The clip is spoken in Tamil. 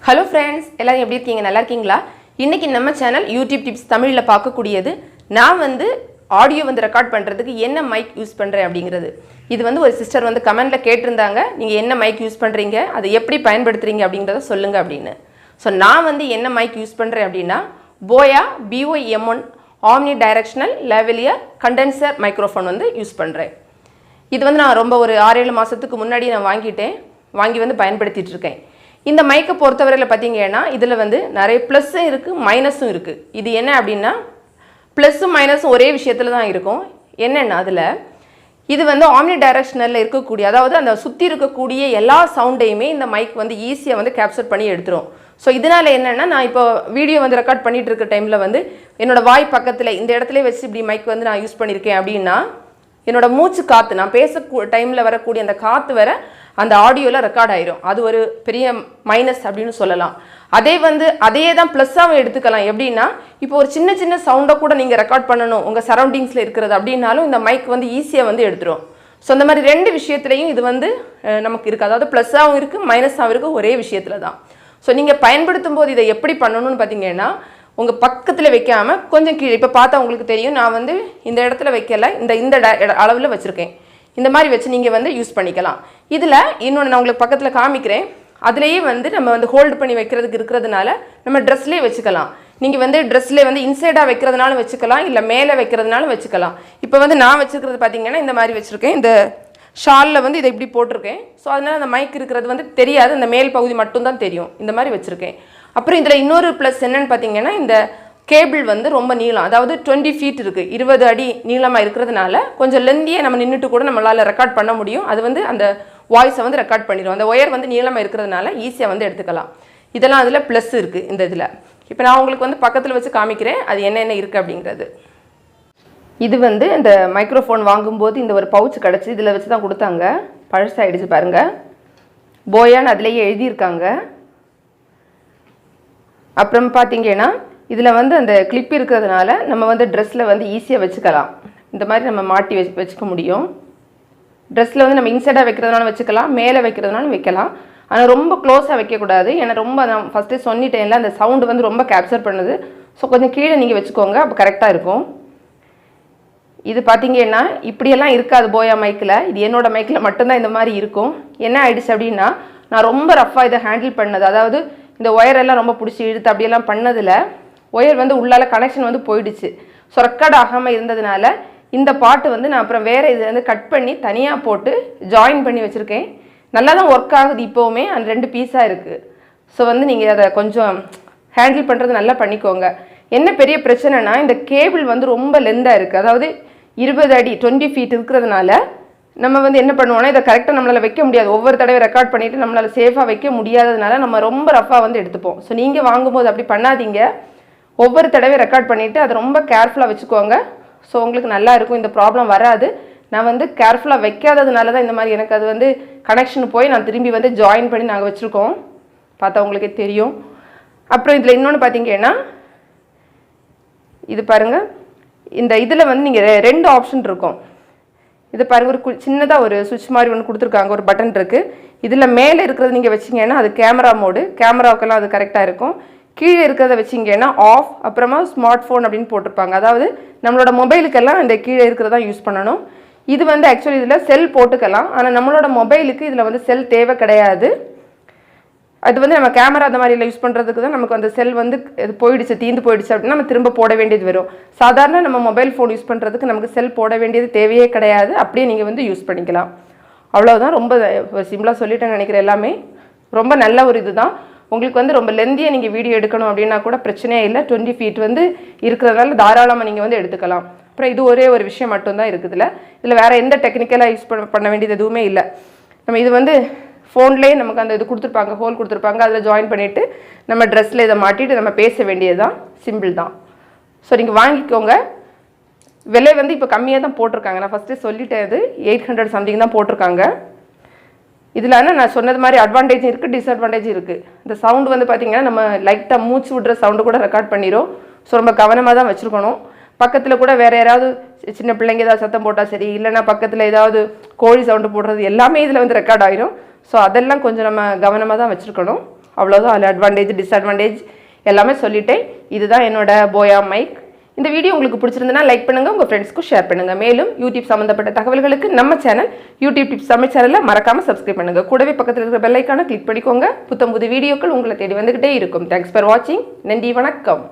Hello friends, எல்லாரும் எப்படி இருக்கீங்க? நல்லா இருக்கீங்களா? இன்னைக்கு நம்ம சேனல் YouTube டிப்ஸ் தமிழ்ல பார்க்க கூடியது. நான் வந்து ஆடியோ வந்து ரெக்கார்ட் பண்றதுக்கு என்ன மைக் யூஸ் பண்றேன் அப்படிங்கிறது. இது வந்து ஒரு சிஸ்டர் வந்து கமெண்ட்ல கேட்டிருந்தாங்க. நீங்க என்ன மைக் யூஸ் பண்றீங்க? அதை எப்படி பயன்படுத்துறீங்க அப்படிங்கறத சொல்லுங்க அப்படினு. சோ நான் வந்து என்ன மைக் யூஸ் பண்றேன் அப்படினா boya bym1 omnidirectional lavalier condenser microphone வந்து யூஸ் பண்றேன். இது வந்து நான் ரொம்ப ஒரு 6-7 மாசத்துக்கு முன்னாடி நான் வாங்கி வந்து பயன்படுத்திட்டு இருக்கேன். இந்த மைக்கை பொறுத்தவரையில பாத்தீங்கன்னா இதுல வந்து நிறைய ப்ளஸும் இருக்கு மைனஸும் இருக்கு. இது என்ன அப்படினா ப்ளஸும் மைனஸும் ஒரே விஷயத்துல தான் இருக்கும். என்னன்னா அதுல இது வந்து omnidirectionalல இருக்கக்கூடிய அதாவது அந்த சுத்தி இருக்கக்கூடிய எல்லா சவுண்டையுமே இந்த மைக் வந்து ஈஸியா வந்து கேப்சர் பண்ணி எடுத்துரும். சோ இதனால என்னன்னா நான் இப்போ வீடியோ வந்து ரெக்கார்ட் பண்ணிட்டு இருக்க டைம்ல வந்து என்னோட வாய் பக்கத்துல இந்த இடத்துல வச்சு இப்படி மைக் வந்து நான் யூஸ் பண்ணிருக்கேன் அப்படினா என்னோட மூச்சு காத்து நான் பேச டைம்ல வரக்கூடிய அந்த காத்து வர அந்த ஆடியோல ரெக்கார்ட் ஆயிரும். அது ஒரு பெரிய மைனஸ் அப்படினு சொல்லலாம். அதே தான் ப்ளஸ்ஸாவும் எடுத்துக்கலாம். எப்படின்னா இப்போ ஒரு சின்ன சின்ன சவுண்ட கூட நீங்க ரெக்கார்ட் பண்ணனும் உங்க சரவுண்டிங்ஸ்ல இருக்குது அப்படினாலும் இந்த மைக் வந்து ஈஸியா வந்து எடுத்துரும். சோ இந்த மாதிரி ரெண்டு விஷயத்துலயும் இது வந்து நமக்கு இருக்கு. அதாவது ப்ளஸ்ஸாவும் இருக்கு மைனஸாவும் இருக்கு ஒரே விஷயத்துல தான். சோ நீங்க பயன்படுத்தும் போது இதை எப்படி பண்ணனும்னு பாத்தீங்கன்னா உங்க பக்கத்துல வைக்காம கொஞ்சம் கீழே இப்ப பார்த்தா உங்களுக்கு தெரியும் நான் வந்து இந்த இடத்துல வைக்கல இந்த அளவுல வச்சிருக்கேன். இந்த மாதிரி வச்சு நீங்க வந்து யூஸ் பண்ணிக்கலாம். இதுல இன்னொன்னு நான் உங்களுக்கு பக்கத்துல காமிக்கிறேன். அதுலயே வந்து நம்ம வந்து ஹோல்ட் பண்ணி வைக்கிறதுக்கு இருக்குறதுனால நம்ம Dressலயே வச்சுக்கலாம். நீங்க வந்து Dressல வந்து இன்சைடா வைக்கிறதுனால வச்சுக்கலாம் இல்ல மேலே வைக்கிறதுனால வச்சுக்கலாம். இப்போ வந்து நான் வச்சிருக்கிறது பாத்தீங்கன்னா இந்த மாதிரி வச்சிருக்கேன். இந்த ஷால்ல வந்து இதை இப்படி போட்டுருக்கேன். சோ அதனால அந்த மைக் இருக்குறது வந்து தெரியாது. அந்த மேல் பகுதி மட்டும் தான் தெரியும். இந்த மாதிரி வச்சிருக்கேன். அப்புறம் இதுல இன்னொரு ப்ளஸ் என்னன்னு பாத்தீங்கன்னா இந்த கேபிள் வந்து ரொம்ப நீளம். அதாவது 20 feet இருக்கு. 20 அடி நீளமா இருக்குறதுனால கொஞ்சம் லெந்தியா நம்ம நின்னுட்டு கூட நம்மளால ரெக்கார்ட் பண்ண முடியும். அது வந்து அந்த வாய்ஸை வந்து ரெக்கார்ட் பண்ணிரும். அந்த ஒயர் வந்து நீளமா இருக்குறதுனால ஈஸியா வந்து எடுத்துக்கலாம். இதெல்லாம் அதுல ப்ளஸ் இருக்கு இந்த இதுல. இப்போ நான் உங்களுக்கு வந்து பக்கத்துல வச்சு காமிக்கிறேன். அது என்னென்ன இருக்கு அப்படிங்கிறது. இது வந்து இந்த மைக்ரோஃபோன் வாங்கும்போது இந்த ஒரு பவுச் கிடைச்சு இதுல வச்சு தான் கொடுத்தாங்க. பழசாயிடுச்சு பாருங்க. போயான்னு அதுலயே எழுதி இருக்காங்க. அப்புறம் பாத்தீங்கன்னா இதுல வந்து அந்த கிளிப் இருக்குறதுனால நம்ம வந்து Dressல வந்து ஈஸியா வச்சுக்கலாம். இந்த மாதிரி நம்ம மாட்டி வச்சுக்க முடியும். Dressல வந்து நம்ம இன்சைடா வைக்கிறதுனால வச்சுக்கலாம், மேலே வைக்கிறதுனால வைக்கலாம். ஆனா ரொம்ப க்ளோஸா வைக்க கூடாது. ஏன்னா ரொம்ப நான் ஃபர்ஸ்டே சொன்னிட்டேன்ல அந்த சவுண்ட் வந்து ரொம்ப கேப்சர் பண்ணுது. சோ கொஞ்சம் கீழே நீங்க வச்சுக்கோங்க. அப்ப கரெக்ட்டா இருக்கும். இது பாத்தீங்கன்னா இப்படி எல்லாம் இருக்காது போயா மைக்ல. இது என்னோட மைக்ல மட்டும் தான் இந்த மாதிரி இருக்கும். என்ன ஆயிடுச்சு அப்படினா நான் ரொம்ப ரஃப்பா இத ஹேண்டில் பண்ணது. அதாவது இந்த ஒயர் எல்லாம் ரொம்ப பிடிச்சி இழுத்து அப்படி எல்லாம் பண்ணதுல ஒயர் வந்து உள்ளால கனெக்ஷன் வந்து போயிடுச்சு. சோ ரெக்கார்ட் ஆகாம இருந்ததனால இந்த பாட் வந்து நான் அப்புறம் வேற இத வந்து கட் பண்ணி தனியா போட்டு ஜாயின் பண்ணி வச்சிருக்கேன். நல்லா தான் வர்க் ஆகுது இப்போவுமே. அந்த ரெண்டு பீஸா இருக்கு. சோ வந்து நீங்க அத கொஞ்சம் ஹேண்டில் பண்றது நல்லா பண்ணிக்கோங்க. என்ன பெரிய பிரச்சனைனா இந்த கேபிள் வந்து ரொம்ப லெந்தா இருக்கு. அதாவது 20 அடி 20 feet இருக்குறதுனால நம்ம வந்து என்ன பண்ணுவோம்னா இத கரெக்ட்டா நம்மளால வைக்க முடியாது. ஒவ்வொரு தடவை ரெக்கார்ட் பண்ணிட்டு நம்மளால சேஃபா வைக்க முடியாததனால நம்ம ரொம்ப ரஃப்பா வந்து எடுத்துப்போம். சோ நீங்க வாங்கும்போது அப்படி பண்ணாதீங்க. ஒவ்வொரு தடவை ரெக்கார்ட் பண்ணிட்டு அத ரொம்ப கேர்ஃபுல்லா வச்சுக்கோங்க. சோ உங்களுக்கு நல்லா இருக்கும். இந்த ப்ராப்ளம் வராது. நான் வந்து கேர்ஃபுல்லா வைக்காததனால தான் இந்த மாதிரி எனக்கு அது வந்து கனெக்ஷன் போய் நான் திரும்பி வந்து ஜாயின் பண்ணி நாங்க வச்சிருக்கோம். பார்த்தா உங்களுக்கு தெரியும். அப்புறம் இதுல இன்னொன்னு பாத்தீங்கன்னா இது பாருங்க. இந்த இதுல வந்து நீங்க ரெண்டு ஆப்ஷன் இருக்கும். இது பாருங்க ஒரு சின்னதா ஒரு சுவிட்ச் மாதிரி ஒன்னு கொடுத்திருக்காங்க. ஒரு பட்டன் இருக்கு. இதுல மேலே இருக்குறது நீங்க வெச்சீங்கன்னா அது கேமரா மோட். கேமராவுக்கெல்லாம் அது கரெக்ட்டா இருக்கும். கீழே இருக்கிறத வெச்சீங்கன்னா ஆஃப் அப்புறமா ஸ்மார்ட் போன் அப்படினு போட்டுருப்பாங்க. அதாவது நம்மளோட மொபைலுக்கெல்லாம் இந்த கீழே இருக்கிறத யூஸ் பண்ணனும். இது வந்து एक्चुअली இதுல செல் போட்டுக்கலாம். ஆனா நம்மளோட மொபைலுக்கு இதுல வந்து செல் தேவை கிடையாது. அது வந்து நம்ம கேமரா அந்த மாதிரி யூஸ் பண்றதுக்கு தான் நமக்கு அந்த செல் வந்து போயிடுச்சு தீந்து போயிடுச்சு அப்படினா நம்ம திரும்ப போட வேண்டியது வரும். சாதாரண நம்ம மொபைல் ஃபோன் யூஸ் பண்றதுக்கு நமக்கு செல் போட வேண்டியது தேவையே கிடையாது. அப்படியே நீங்க வந்து யூஸ் பண்ணிக்கலாம். அவ்வளவுதான். ரொம்ப சிம்பிளா சொல்லிட்டேன்னு நினைக்கிறேன். எல்லாமே ரொம்ப நல்ல ஒரு இதுதான். உங்களுக்கு வந்து ரொம்ப லெந்தியா நீங்க வீடியோ எடுக்கணும் அப்படினா கூட பிரச்சனையே இல்ல. 20 feet வந்து இருக்குறதால தாராளமா நீங்க வந்து எடுத்துக்கலாம். அப்புறம் இது ஒரே ஒரு விஷயம் மட்டும் தான் இருக்குதுல. இதுல வேற எந்த டெக்னிக்கலா யூஸ் பண்ண வேண்டியது எதுவுமே இல்ல. நம்ம இது வந்து ஃபோன்லயே நமக்கு அந்த இது கொடுத்திருப்பாங்க, ஹோல் கொடுத்திருப்பாங்க. அதுல ஜாயின் பண்ணிட்டு நம்ம Dressல இத மாட்டிட்டு நம்ம பேச வேண்டியதுதான். சிம்பிள் தான். சோ நீங்க வாங்கிக்கோங்க. விலை வந்து இப்ப கம்மியா தான் போட்டுருக்காங்க. நான் ஃபர்ஸ்டே சொல்லிட்டேன். அது 800 something தான் போட்டுருக்காங்க. இதுல நான் சொன்னது மாதிரி அட்வான்டேஜ் இருக்கு, டிஸ்அட்வான்டேஜ் இருக்கு. இந்த சவுண்ட் வந்து பாத்தீங்கன்னா நம்ம லைட்டா மூச்சு விடுற சவுண்ட் கூட ரெக்கார்ட் பண்ணிரும். சோ ரொம்ப கவனமா தான் வச்சிருக்கணும். பக்கத்துல கூட வேற யாராவது சின்ன பிள்ளைங்க ஏதாவது சத்தம் போட்டா சரி இல்லனா பக்கத்துல ஏதாவது கோழி சவுண்ட் போடுறது எல்லாமே இதுல வந்து ரெக்கார்ட் ஆயிரும். சோ அதெல்லாம் கொஞ்சம் நம்ம கவனமா தான் வச்சிருக்கணும். அவ்வளோதான். அதில் அட்வான்டேஜ் டிஸ்அட்வான்டேஜ் எல்லாமே சொல்லிட்டேன். இதுதான் என்னோட போயா மைக். இந்த வீடியோ உங்களுக்கு பிடிச்சிருந்தனா லைக் பண்ணுங்கள், உங்கள் ஃப்ரெண்ட்ஸ்க்கும் ஷேர் பண்ணுங்கள். மேலும் யூடியூப் சம்மந்தப்பட்ட தகவல்களுக்கு நம்ம சேனல் யூடியூப் டிப்ஸ் தமிழ் சேனலில் மறக்காமல் சப்ஸ்கிரைப் பண்ணுங்கள். கூடவே பக்கத்தில் இருக்கிற பெல் ஐக்கானை கிளிக் பண்ணிக்கோங்க. புத்தம் புது வீடியோக்கள் உங்களை தேடி வந்துக்கிட்டே இருக்கும். தேங்க்ஸ் ஃபார் வாட்சிங். நன்றி, வணக்கம்.